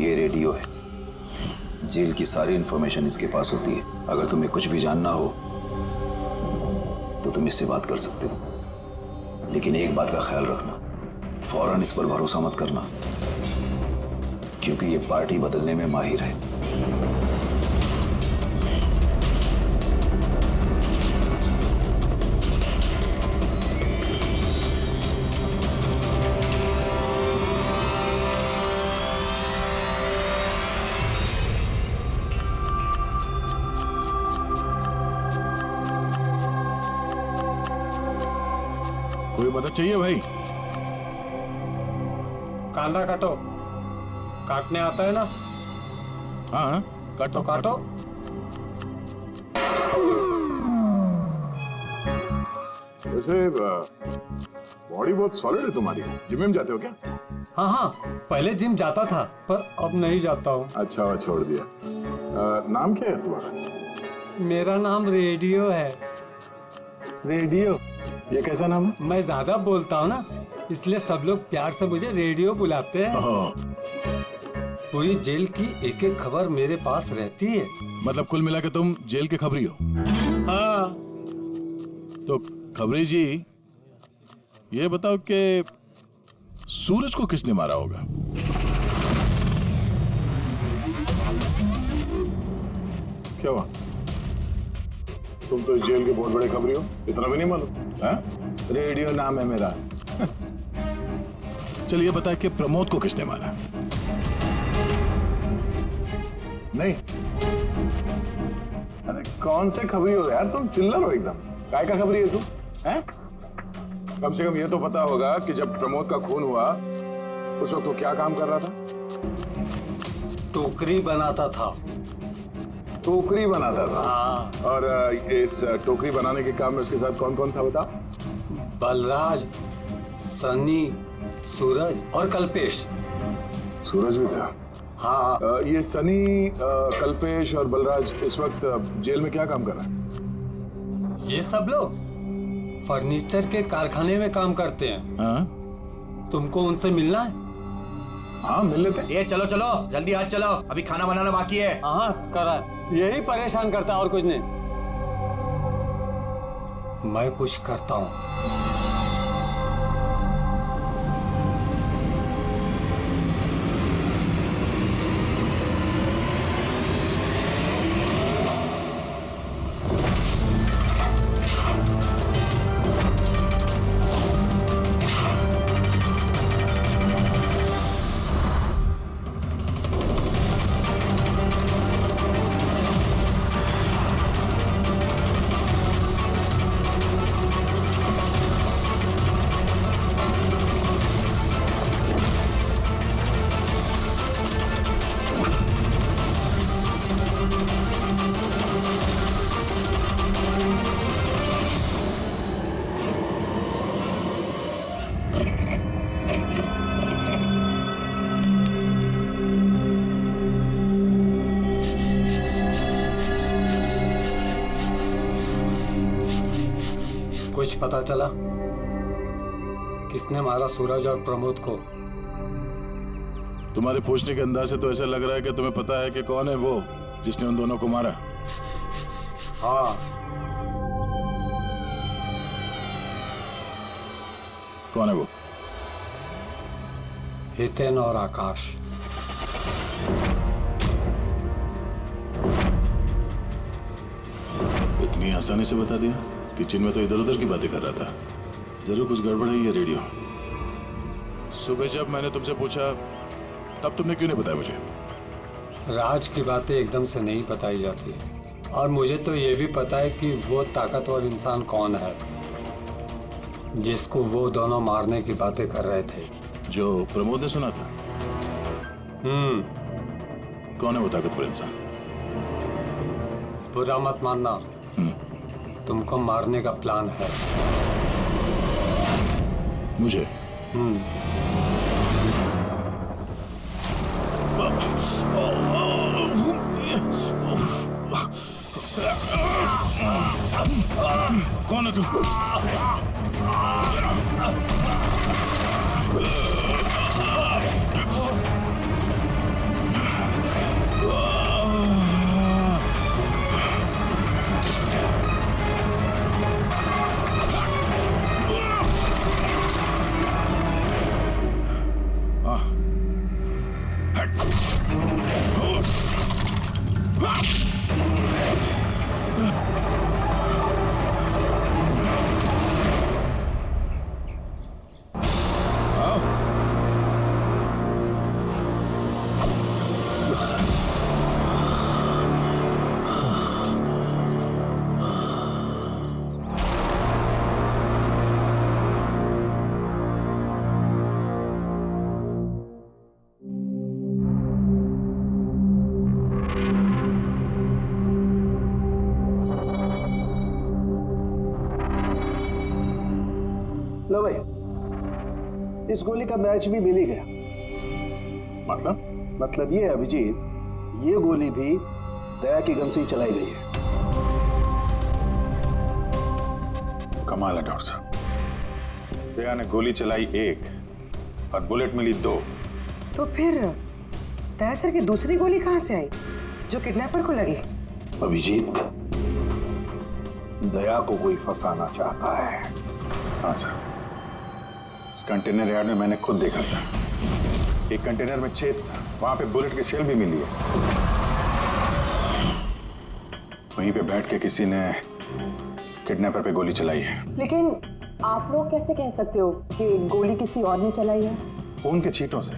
ये रेडियो है। जेल की सारी इंफॉर्मेशन इसके पास होती है। अगर तुम्हें कुछ भी जानना हो तो तुम इससे बात कर सकते हो, लेकिन एक बात का ख्याल रखना, फौरन इस पर भरोसा मत करना, क्योंकि ये पार्टी बदलने में माहिर है। कोई मदद चाहिए भाई? कांदा काटो। काटने आता है ना? हाँ काटो तो काटो। वैसे बॉडी बहुत सॉलिड है तुम्हारी। जिम में जाते हो क्या? हाँ हाँ, पहले जिम जाता था पर अब नहीं जाता हूँ। अच्छा, छोड़ दिया। नाम क्या है तुम्हारा? मेरा नाम रेडियो है। रेडियो? ये कैसा नाम है? मैं ज्यादा बोलता हूँ ना, इसलिए सब लोग प्यार से मुझे रेडियो बुलाते हैं। पूरी जेल की एक एक खबर मेरे पास रहती है। मतलब कुल मिला के तुम जेल के खबरी हो? हाँ। तो खबरी जी, ये बताओ कि सूरज को किसने मारा होगा? क्या हुआ? तुम तो जेल के बहुत बड़े खबरी हो, इतना भी नहीं मालूम? रेडियो नाम है मेरा। चलिए बता कि प्रमोद को किसने मारा? नहीं? अरे कौन से खबरी हो यार तुम? चिल्लर हो एकदम। काय का खबरी है तू? हैं? कम से कम ये तो पता होगा कि जब प्रमोद का खून हुआ उस वक्त वो क्या काम कर रहा था? टोकरी बनाता था। टोकरी बनाता था? हाँ। और इस टोकरी बनाने के काम में उसके साथ कौन कौन था बता? बलराज, सनी, सूरज और कल्पेश। सूरज भी था? हाँ। ये सनी, कल्पेश और बलराज इस वक्त जेल में क्या काम कर रहे हैं? ये सब लोग फर्नीचर के कारखाने में काम करते हैं। हाँ? तुमको उनसे मिलना है? हाँ मिल लेते हैं। ये चलो चलो जल्दी आज चलो, अभी खाना बनाना बाकी है। हाँ करा, यही परेशान करता है और कुछ नहीं। मैं कुछ करता हूँ। कुछ पता चला किसने मारा सूरज और प्रमोद को? तुम्हारे पूछने के अंदाज से तो ऐसा लग रहा है कि तुम्हें पता है कि कौन है वो जिसने उन दोनों को मारा। हाँ। कौन है वो? हितेन और आकाश। इतनी आसानी से बता दिया? किचन में तो इधर उधर की बातें कर रहा था। जरूर कुछ गड़बड़ है ये रेडियो। सुबह जब मैंने तुमसे पूछा तब तुमने क्यों नहीं बताया मुझे? राज की बातें एकदम से नहीं बताई जाती, और मुझे तो ये भी पता है कि वो ताकतवर इंसान कौन है जिसको वो दोनों मारने की बातें कर रहे थे। जो प्रमोद ने सुना था? कौन है वो ताकतवर इंसान? बुरा मत मानना, तुमको मारने का प्लान है। मुझे? कौन है तू? इस गोली का मैच भी मिल ही गया। मतलब ये अभिजीत, ये गोली भी दया की गन से ही चलाई गई है। कमाल है डॉक्टर साहब, दया ने गोली चलाई 1 और बुलेट मिली 2। तो फिर दया सर की दूसरी गोली कहाँ से आई जो किडनैपर को लगी? अभिजीत, दया को कोई फंसाना चाहता है। हाँ सर, इस कंटेनर यार्ड में मैंने खुद देखा सर, एक कंटेनर में छेद था, वहां पे बुलेट की शेल भी मिली है। वहीं पे बैठ के किसी ने किडनैपर पे गोली चलाई है। लेकिन आप लोग कैसे कह सकते हो कि गोली किसी और ने चलाई है? खून के छींटों से,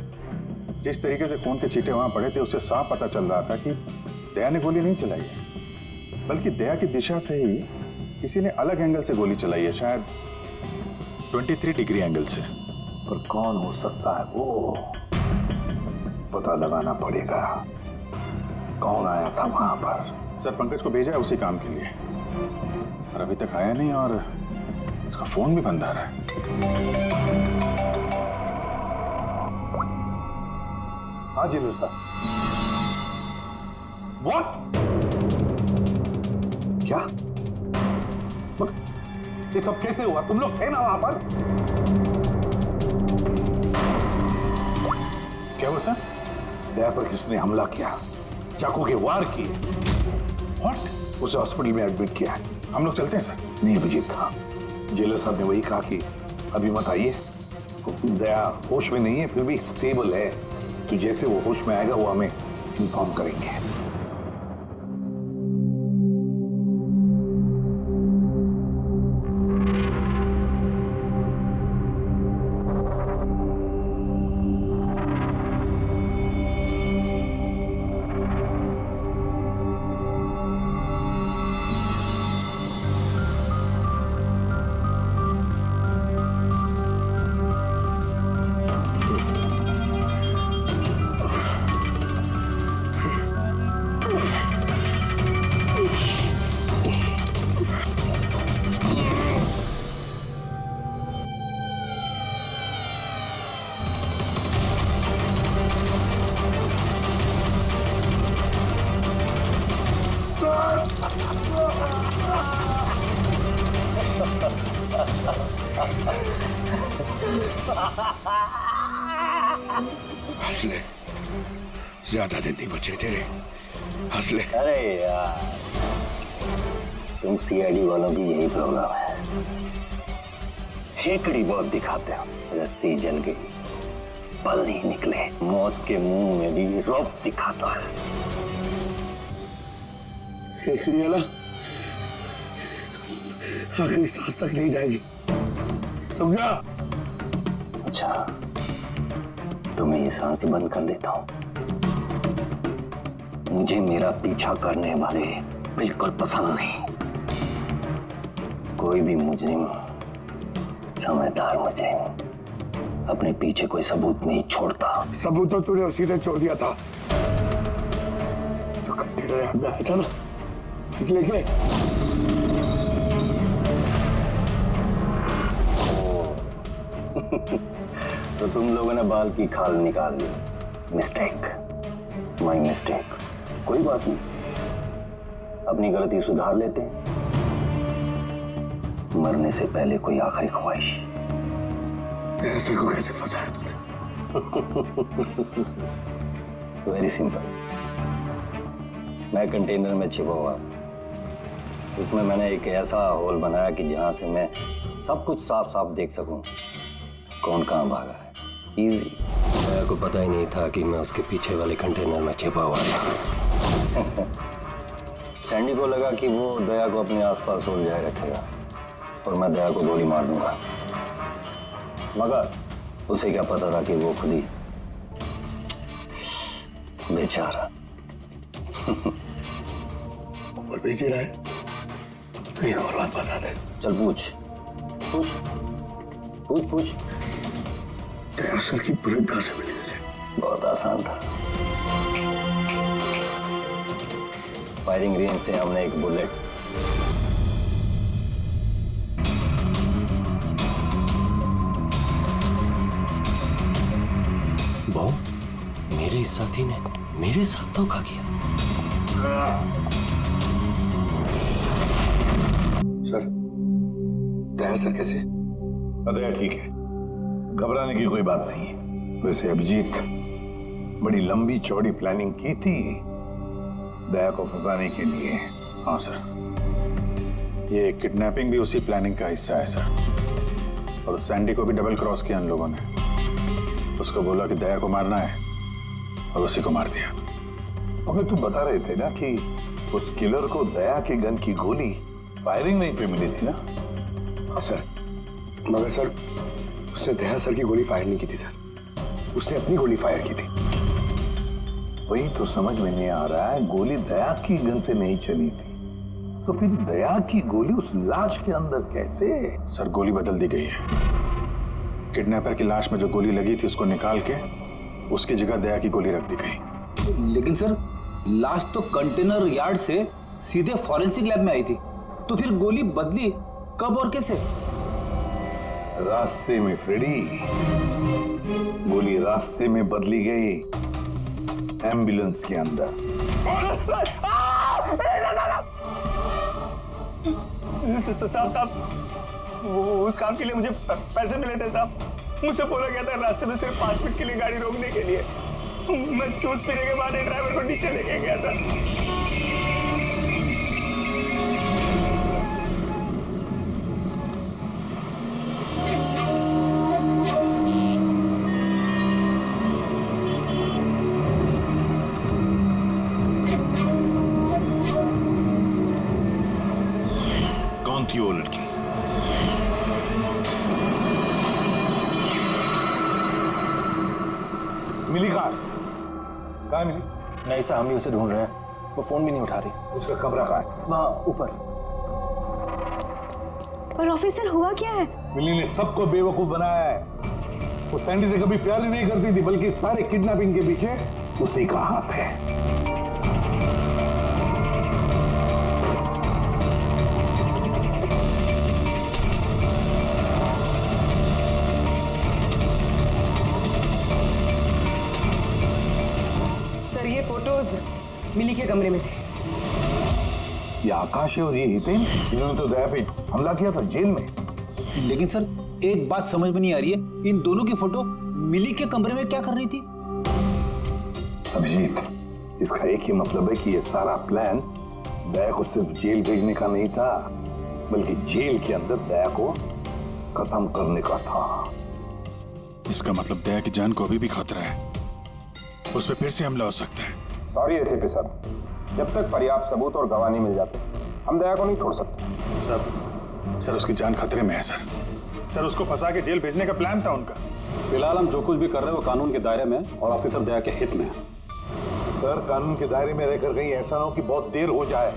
जिस तरीके से खून के छींटे वहां पड़े थे उससे साफ पता चल रहा था कि दया ने गोली नहीं चलाई है, बल्कि दया की दिशा से ही किसी ने अलग एंगल से गोली चलाई है, शायद 23 डिग्री एंगल से। पर कौन हो सकता है वो पता लगाना पड़ेगा। कौन आया था वहां पर? सर पंकज को भेजा है उसी काम के लिए, और अभी तक आया नहीं, और उसका फोन भी बंद आ रहा है। हाँ जी सर। What? क्या? ये सब कैसे हुआ? तुम लोग थे ना वहां पर? क्या हुआ सर? दया पर किसने हमला किया, चाकू के वार किए। What? उसे हॉस्पिटल में एडमिट किया है। हम लोग चलते हैं सर। नहीं अभिजीत, हाँ, जेलर साहब ने वही कहा कि अभी मत आइए। दया होश में नहीं है, फिर भी स्टेबल है, तो जैसे वो होश में आएगा वो हमें इन्फॉर्म करेंगे। हंस ले, ज्यादा दिन नहीं बचे तेरे, हंस ले। अरे यार, तुम सीआईडी वालों की यही प्रॉब्लम है, हेकड़ी बहुत दिखाते हो। रस्सी जल गई, पल नहीं निकले, मौत के मुंह में भी रौब दिखाता है। हेकड़ी वाला आखिरी सांस तक नहीं जाएगी, समझा? अच्छा, तुम्हें ये सांस बंद कर देता हूं। मुझे मेरा पीछा करने वाले बिल्कुल पसंद नहीं। कोई भी मुजरिम, समझदार मुजरिम अपने पीछे कोई सबूत नहीं छोड़ता। सबूत तो तूने उसी ने छोड़ दिया था जो कंटेनर में आया था ना, लेके तो तुम लोगों ने बाल की खाल निकाल ली। Mistake, my mistake. कोई बात नहीं, अपनी गलती सुधार लेते हैं। मरने से पहले कोई आखिरी ख्वाहिश। तेरे सर को कैसे फंसाया तूने? Very simple. मैं कंटेनर में छिपा हुआ, उसमें मैंने एक ऐसा होल बनाया कि जहां से मैं सब कुछ साफ साफ देख सकूं, कौन कहां भागा है। इजी। मेरे को पता ही नहीं था कि मैं उसके पीछे वाले कंटेनर में छिपा हुआ था। सैंडी को लगा कि वो दया को अपने आसपास उलझाए रखेगा और मैं दया को गोली मार दूंगा, मगर उसे क्या पता था कि वो खुद ही बेचारा और भेज रहा है। तो एक और बात बता दे। चल पूछ पूछ पूछ पूछ। तेरे सर की बुलेट कहां से मिली तुझे? बहुत आसान था। फायरिंग रेंज से हमने एक बुलेट बॉम्ब मेरे इस साथी ने मेरे साथ धोखा किया। सर, दया सर कैसे? दया ठीक है, घबराने की कोई बात नहीं है। वैसे अभिजीत बड़ी लंबी चौड़ी प्लानिंग की थी दया को फंसाने के लिए। हाँ सर, ये किडनैपिंग भी उसी प्लानिंग का हिस्सा है सर। और सैंडी को भी डबल क्रॉस किया उन लोगों ने। उसको बोला कि दया को मारना है और उसी को मार दिया। मगर तुम बता रहे थे ना कि उस किलर को दया के गन की गोली फायरिंग नहीं पे मिली थी ना? हाँ सर, मगर सर उसने दया सर की गोली फायर नहीं की थी सर, उसने अपनी गोली फायर की थी। वही तो समझ में नहीं आ रहा है, गोली दया की गन से नहीं चली थी तो फिर दया की गोली उस लाश के अंदर कैसे? सर गोली बदल दी गई है। किडनैपर की लाश में जो गोली लगी थी उसको निकाल के उसकी जगह दया की गोली रख दी गई। लेकिन सर लाश तो कंटेनर यार्ड से सीधे फॉरेंसिक लैब में आई थी, तो फिर गोली बदली कब और कैसे? रास्ते में फ्रेडी, गोली रास्ते में बदली गई, एम्बुलेंस के अंदर। साहब उस काम के लिए मुझे पैसे मिले थे साहब। मुझसे बोला गया था रास्ते में सिर्फ 5 मिनट के लिए गाड़ी रोकने के लिए। मैं जूस पीने के बाद ड्राइवर को नीचे लेके गया था। कौन थी वो लड़की? मिली कहाँ मिली? नहीं साहब, हम ही उसे ढूंढ रहे हैं, वो फोन भी नहीं उठा रही। उसका कमरा कहाँ है? वहाँ ऊपर। पर ऑफिसर हुआ क्या है? मिली ने सबको बेवकूफ बनाया है। वो सैंडी से कभी प्यार ही नहीं करती थी, बल्कि सारे किडनैपिंग के पीछे उसी का हाथ है। सर ये फोटोज मिली के कमरे में थी। ये आकाश है और ये हितेन, इन्होंने तो दया पे हमला किया था जेल में। लेकिन सर एक बात समझ में नहीं आ रही है, इन दोनों की फोटो मिली के कमरे में क्या कर रही थी? अभिजीत, इसका एक ही मतलब है कि ये सारा प्लान दया को सिर्फ जेल भेजने का नहीं था, बल्कि जेल के अंदर दया को खत्म करने का था। इसका मतलब दया की जान को अभी भी खतरा है, उस पर फिर से हमला हो सकता है। सॉरी एसीपी साहब, जब तक पर्याप्त सबूत और गवाह नहीं मिल जाते हम दया को नहीं छोड़ सकते। सर उसकी जान खतरे में है सर उसको फंसा के जेल भेजने का प्लान था उनका। फिलहाल हम जो कुछ भी कर रहे हैं वो कानून के दायरे में और ऑफिसर दया के हित में है। सर कानून के दायरे में रहकर कहीं ऐसा ना हो कि बहुत देर हो जाए।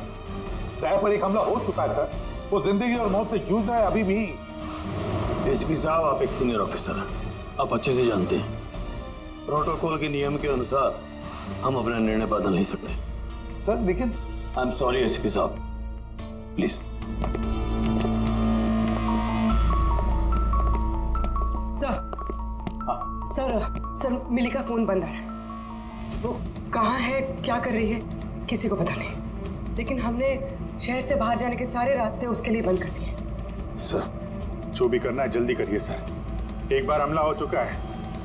दया पर एक हमला हो चुका है सर, वो जिंदगी और मौत से जूझ रहा है अभी भी। एसीपी साहब, आप एक सीनियर ऑफिसर हैं, आप अच्छे से जानते हैं प्रोटोकॉल के नियम के अनुसार हम अपना निर्णय बदल नहीं सकते। सर लेकिन आई एम सॉरी एसीपी साहब, प्लीज। सर मिली का फोन बंद आ रहा है। वो कहाँ है, क्या कर रही है, किसी को पता नहीं। लेकिन हमने शहर से बाहर जाने के सारे रास्ते उसके लिए बंद कर दिए। सर जो भी करना है जल्दी करिए सर, एक बार हमला हो चुका है,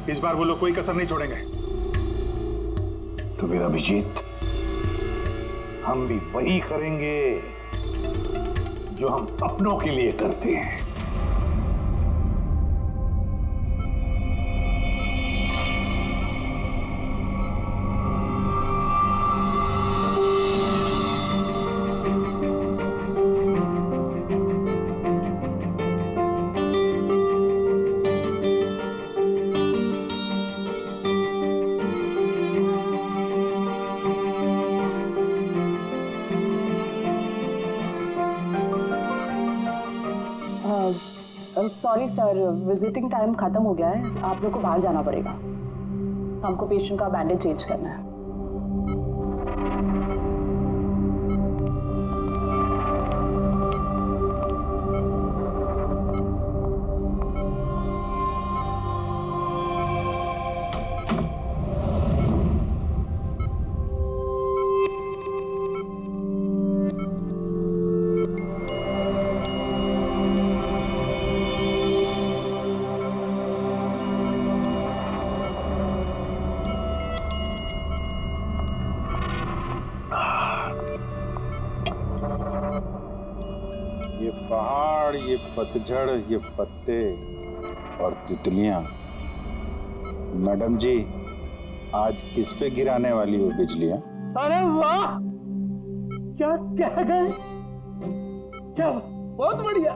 इस बार वो लोग कोई कसर नहीं छोड़ेंगे। तो फिर अभिजीत, हम भी वही करेंगे जो हम अपनों के लिए करते हैं। सॉरी सर, विजिटिंग टाइम खत्म हो गया है, आप लोग को बाहर जाना पड़ेगा। हमको पेशेंट का बैंडेज चेंज करना है। पतझड़, ये पत्ते और तितलियां। मैडम जी, आज किस पे गिराने वाली हो बिजलियां? अरे वाह, क्या कह गए, क्या बहुत बढ़िया।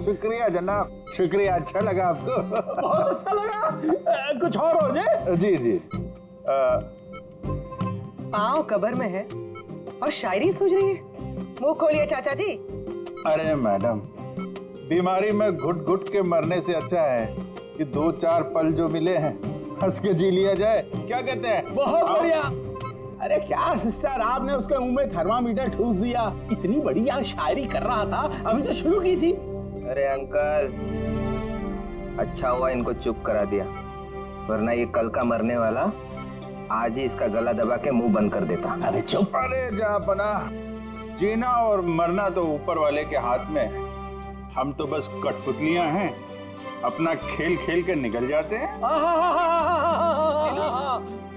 शुक्रिया जनाब, शुक्रिया। अच्छा लगा आपको? बहुत अच्छा लगा। कुछ और हो जाए? जी जी। पाँव कब्र में है और शायरी सूझ रही है। मुंह खोलिए चाचा जी। अरे मैडम, बीमारी में घुट घुट के मरने से अच्छा है कि 2-4 पल जो मिले हैं हंस के जी लिया जाए। क्या कहते हैं? बहुत बढ़िया। अरे क्या सिस्टर, आपने उसके मुंह में थर्मामीटर ठूस दिया। इतनी बढ़िया शायरी कर रहा था, अभी तो शुरू की थी। अरे अंकल, अच्छा हुआ इनको चुप करा दिया, वरना ये कल का मरने वाला आज ही इसका गला दबा के मुंह बंद कर देता। अरे चुप। अरे जहाँपना, जीना और मरना तो ऊपर वाले के हाथ में है। हम तो बस कठपुतलियां हैं, अपना खेल खेल के निकल जाते हैं।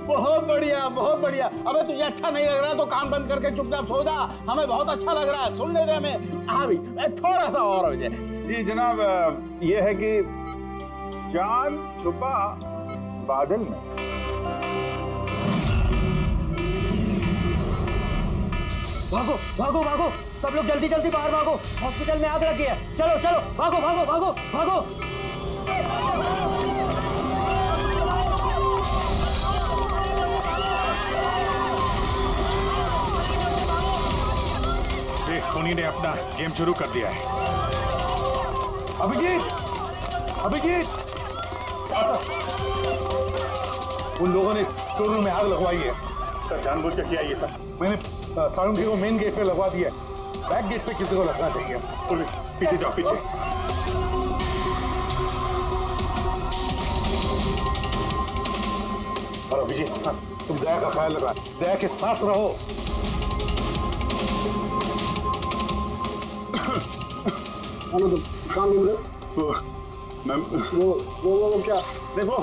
बहुत बढ़िया, बहुत बढ़िया। अबे तुझे अच्छा नहीं लग रहा तो काम बंद करके चुपचाप सो जा। हमें बहुत अच्छा लग रहा है, सुनने दे हमें। हाँ भी, थोड़ा सा और हो जाए। जी जनाब, ये है कि चांद छुपा बादल में। भागो भागो भागो, सब लोग जल्दी जल्दी बाहर भागो, हॉस्पिटल में आग लगी है। चलो चलो, भागो भागो भागो भागो। टोनी ने अपना गेम शुरू कर दिया है। अभिजीत, अभिजीत, उन लोगों ने स्टोर रूम में आग लगवाई है। सर जानबूझ के किया ये सब। मैंने सारुंगी को मेन गेट पे लगवा दिया है। बैक गेट पे किसी को लगना चाहिए। पीछे जाओ, पीछे। और अभिजीत, तुम दया का ख्याल रखना, दया के साथ रहो। तुम काम घूम रहे हो? मैम, वो क्या? देखो,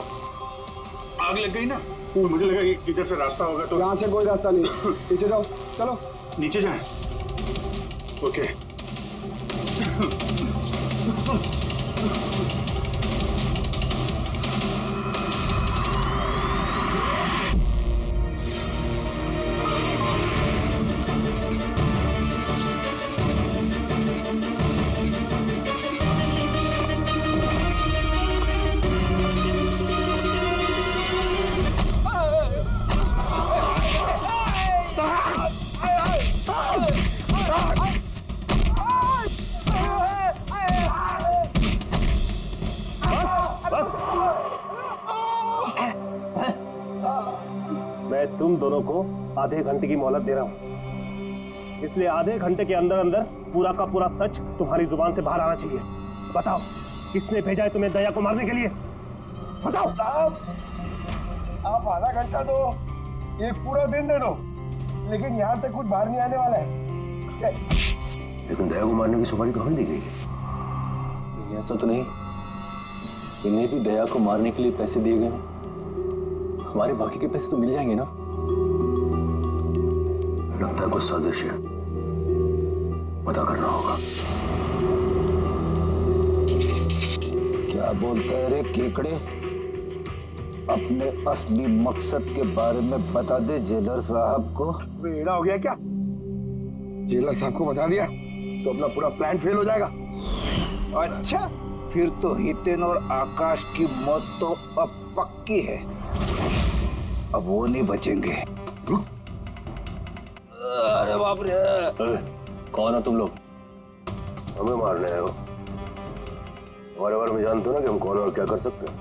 आग लग गई ना, मुझे लगा कि इधर से रास्ता होगा तो। यहाँ से कोई रास्ता नहीं, पीछे जाओ। चलो नीचे जाएं। ओके। मैं तुम दोनों को आधे घंटे की मोहलत दे रहा हूं, इसलिए आधे घंटे के अंदर अंदर पूरा का पूरा सच तुम्हारी जुबान से बाहर आना चाहिए। बताओ, किसने भेजा है तुम्हें दया को मारने के लिए? बताओ। आप आधा घंटा दो, एक पूरा दिन दे दो, लेकिन यहाँ से कुछ बाहर नहीं आने वाला है। लेकिन दया को मारने की सुपारी तो हमें दी गई है। ऐसा तो नहीं, इन्हें भी दया को मारने के लिए पैसे दिए गए। हमारे बाकी के पैसे तो मिल जाएंगे ना? लगता है कुछ साजिश है, पता करना होगा। क्या बोलता है रे केकड़े? अपने असली मकसद के बारे में बता दे जेलर साहब को। बेड़ा हो गया क्या? जेलर साहब को बता दिया तो अपना पूरा प्लान फेल हो जाएगा। अच्छा, फिर तो हितेन और आकाश की मौत तो अब पक्की है। अब वो नहीं बचेंगे। अरे बाप रे! कौन हो तुम लोग? हमें मारने आए हो? हमारे बारे में जानते हो ना कि हम कौन और क्या कर सकते हैं।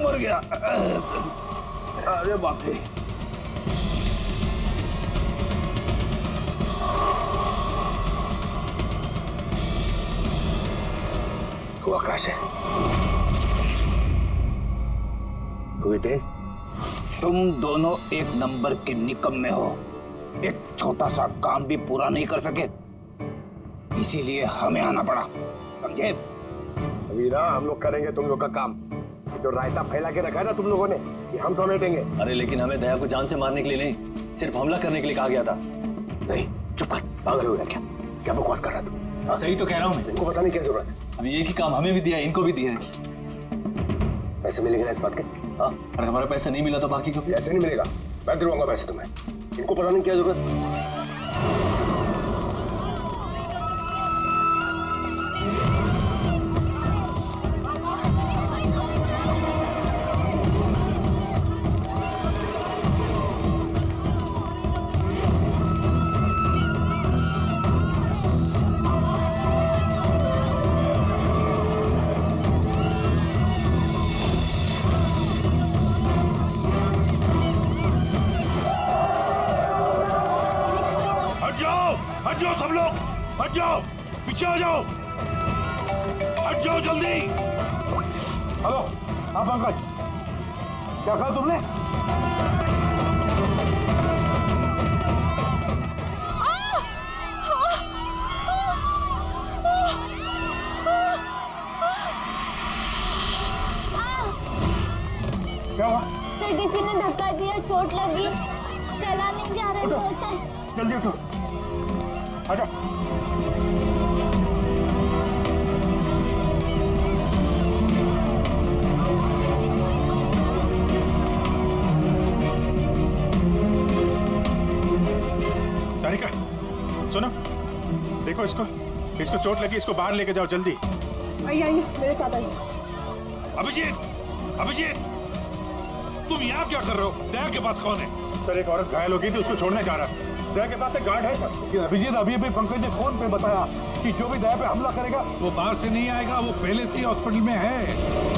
मर गया। अरे बाप रे! वो आकाश है। तुम दोनों एक नंबर के निकम्मे हो। एक छोटा सा काम भी पूरा नहीं कर सके, इसीलिए हमें आना पड़ा, समझे? अभी ना हम लोग करेंगे तुम लोग का काम। जो रायता फैला के रखा है ना तुम लोगों ने कि हम समेटेंगे। अरे लेकिन हमें दया को जान से मारने के लिए नहीं, सिर्फ हमला करने के लिए कहा गया था। नहीं, चुप कर, पागल हो गया क्या? क्या बकवास कर रहा तू? सही तो कह रहा हूँ मैं। इनको बताने की क्या जरूरत है? अभी एक ही काम हमें भी दिया है, इनको भी दिया है। पैसे मिलेंगे ना इस बात के? हाँ, अगर हमारा पैसा नहीं मिला तो बाकी को ऐसे नहीं मिलेगा, मैं दिलवाऊंगा पैसे तुम्हें। इनको बताने की क्या जरूरत? हट जाओ सब लोग, हट जाओ, पीछे आ जाओ, हट जाओ जल्दी। हेलो, हाँ पंकज, क्या कहा तुमने? क्या हुआ? सर किसी ने धक्का दिया, चोट लगी, चला नहीं जा रहा है बहुत सर। जल्दी उठो, आजा। तारिका, सुनो, देखो इसको चोट लगी, इसको बाहर लेके जाओ जल्दी। आइए मेरे साथ आइए। अभिजीत, अभिजीत, तुम यहाँ क्या कर रहे हो? दया के पास कौन है? सर एक औरत घायल हो गई थी, उसको छोड़ने जा रहा था। दया के पास एक गार्ड है सर। लेकिन अभिजीत, अभी पंकज ने फोन पे बताया कि जो भी दया पे हमला करेगा वो बाहर से नहीं आएगा, वो पहले से ही हॉस्पिटल में है।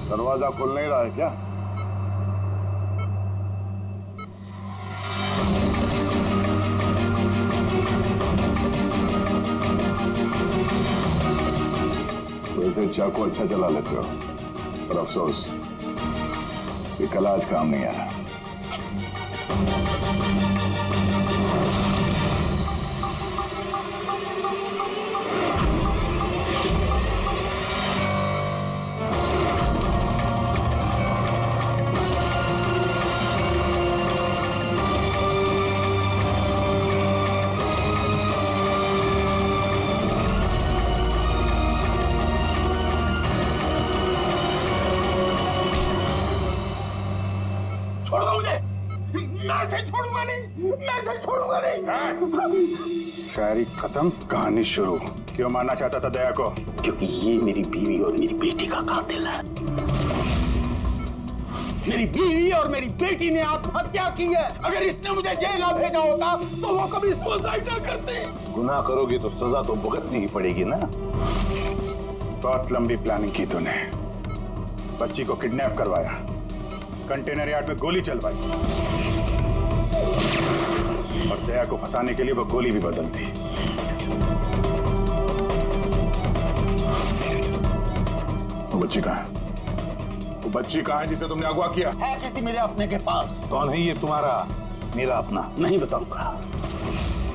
दरवाजा खुल नहीं रहा है क्या? वैसे चाकू अच्छा चला लेते हो, पर अफसोस ये कला आज काम नहीं आया। छोड़ दो मुझे, मैं से छोड़ूंगा नहीं, मैं से छोड़ूंगा नहीं। शायरी खत्म, कहानी शुरू। क्यों मारना चाहता था दया को? क्योंकि ये मेरी बीवी और मेरी बेटी का कातिल है। मेरी बीवी और मेरी बेटी ने आत्महत्या की है। अगर इसने मुझे जेल ना भेजा होता तो वो कभी सुसाइड ना करते। गुनाह करोगे तो सजा तो भुगतनी ही पड़ेगी ना। बहुत लंबी प्लानिंग की तूने। बच्ची को किडनैप करवाया, कंटेनर यार्ड में गोली चलवाई और दया को फंसाने के लिए वो गोली भी बदल दी। वो बच्ची कहाँ है? वो बच्ची कहाँ है जिसे तुमने अगवा किया? है किसी मेरे अपने के पास। कौन है ये तुम्हारा मेरा अपना? नहीं बताऊंगा।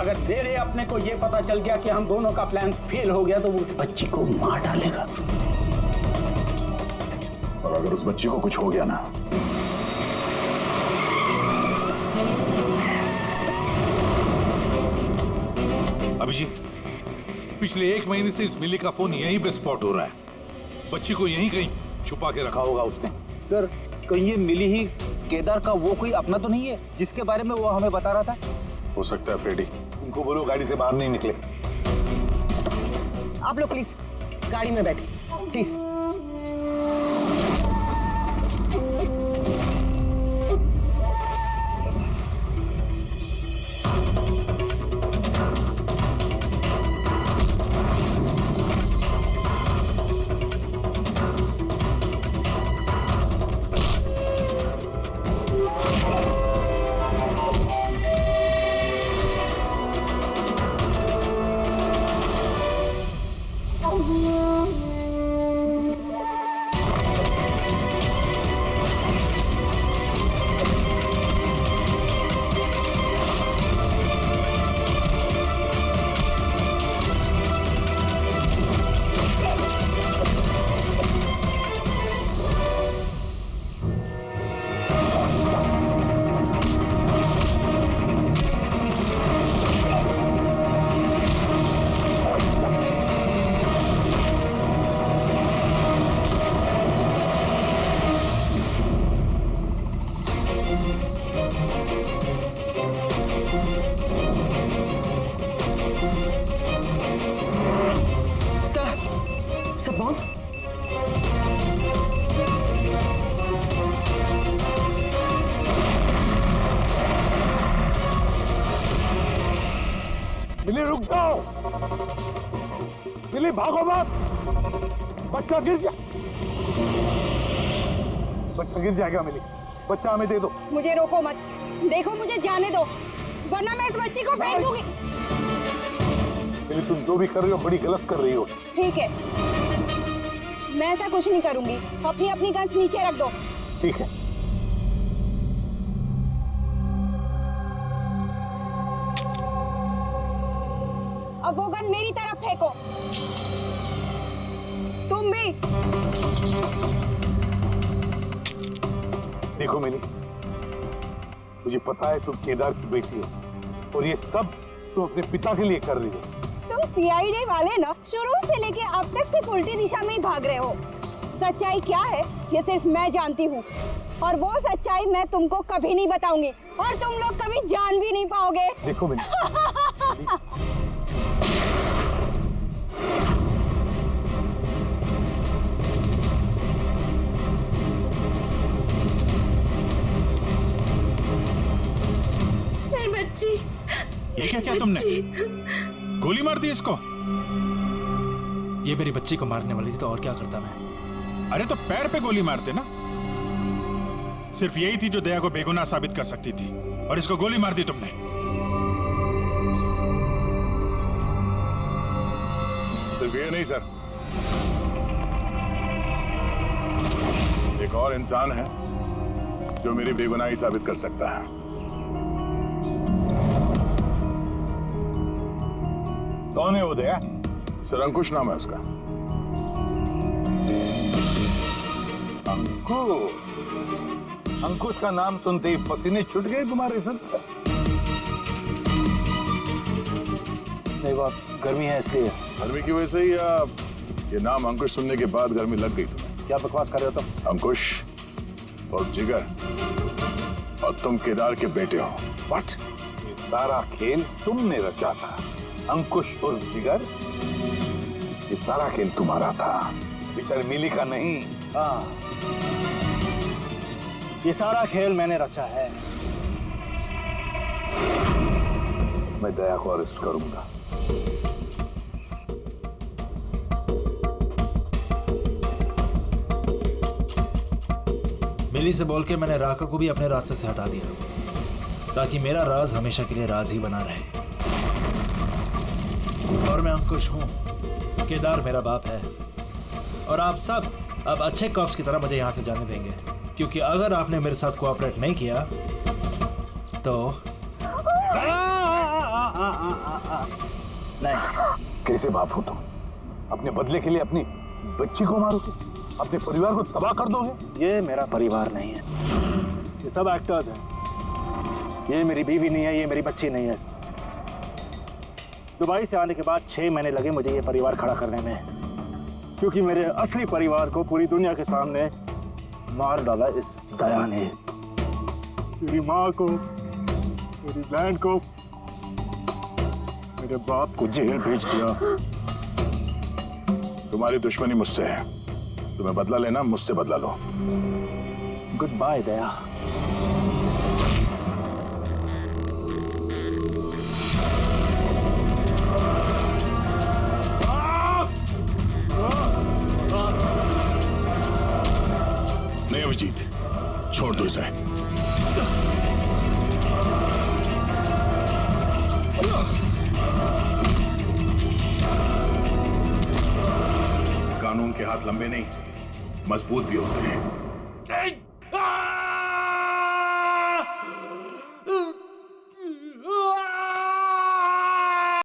अगर तेरे अपने को ये पता चल गया कि हम दोनों का प्लान फेल हो गया तो वो उस बच्ची को मार डालेगा। और अगर उस बच्ची को कुछ हो गया ना, अभिजीत, पिछले 1 महीने से इस मिली का फोन यहीं पे स्पॉट हो रहा है। बच्ची को यहीं कहीं छुपा के रखा होगा उसने। सर कहीं ये मिली ही केदार का वो कोई अपना तो नहीं है जिसके बारे में वो हमें बता रहा था? हो सकता है फ्रेडी। उनको बोलो गाड़ी से बाहर नहीं निकले। आप लोग प्लीज गाड़ी में बैठे प्लीज। सब बॉन्ड मिली रुक जाओ। मिली भागो मत। बच्चा गिर जा। बच्चा गिर जाएगा मिली। बच्चा हमें दे दो। मुझे रोको मत। देखो मुझे जाने दो वरना मैं इस बच्ची को फेंक दूंगी। मिली तुम जो भी कर रही हो बड़ी गलत कर रही हो। ठीक है मैं ऐसा कुछ नहीं करूंगी। अपनी अपनी गन्स नीचे रख दो। ठीक है। अब वो गन मेरी तरफ फेंको। तुम भी। देखो मिली, मुझे पता है तुम केदार की बेटी हो और ये सब तुम अपने पिता के लिए कर रही हो। तुम सीआईडी वाले ना शुरू से लेके अब तक सिर्फ उल्टी दिशा में ही भाग रहे हो। सच्चाई क्या है ये सिर्फ मैं जानती हूँ और वो सच्चाई मैं तुमको कभी नहीं बताऊंगी और तुम लोग कभी जान भी नहीं पाओगे। देखो मिली, बच्ची ये क्या किया तुमने? गोली मार दी इसको? ये मेरी बच्ची को मारने वाली थी तो और क्या करता मैं। अरे तो पैर पे गोली मारते ना। सिर्फ यही थी जो दया को बेगुनाह साबित कर सकती थी और इसको गोली मार दी तुमने। सिर्फ ये नहीं सर, एक और इंसान है जो मेरी बेगुनाही साबित कर सकता है। कौन है वो दया? सर अंकुश नाम है उसका। अंकुश का नाम सुनते ही पसीने छूट गए तुम्हारे सर? नहीं बात गर्मी है इसलिए। गर्मी की वजह से ही या ये नाम अंकुश सुनने के बाद गर्मी लग गई तुम्हें? क्या बकवास कर रहे हो तुम? अंकुश और जिगर और तुम केदार के बेटे हो। व्हाट? ये सारा खेल तुमने रचा था अंकुश और जिगर? ये सारा खेल तुम्हारा था, बेचारी मिली का नहीं। हाँ ये सारा खेल मैंने रचा है। मैं दया को अरेस्ट करूंगा। मिली से बोल के मैंने राका को भी अपने रास्ते से हटा दिया ताकि मेरा राज हमेशा के लिए राज ही बना रहे। और मैं अंकुश हूं, केदार मेरा बाप है और आप सब अब अच्छे कॉप्स की तरह मुझे यहाँ से जाने देंगे, क्योंकि अगर आपने मेरे साथ कोऑपरेट नहीं किया तो नहीं। कैसे बाप हो तुम? अपने बदले के लिए अपनी बच्ची को मारोगे, अपने परिवार को तबाह कर दोगे? ये मेरा परिवार नहीं है, ये सब एक्टर्स हैं। ये मेरी बीवी नहीं है, ये मेरी बच्ची नहीं है। दुबई से आने के बाद 6 महीने लगे मुझे ये परिवार खड़ा करने में, क्योंकि मेरे असली परिवार को पूरी दुनिया के सामने मार डाला इस दया ने। मेरी माँ को, मेरी बहन को, मेरे बाप को जेल भेज दिया। तुम्हारी दुश्मनी मुझसे है, तुम्हें बदला लेना, मुझसे बदला लो। गुड बाय दया। नहीं अभिजीत, छोड़ दो इसे। कानून के हाथ लंबे नहीं, मजबूत भी होते हैं।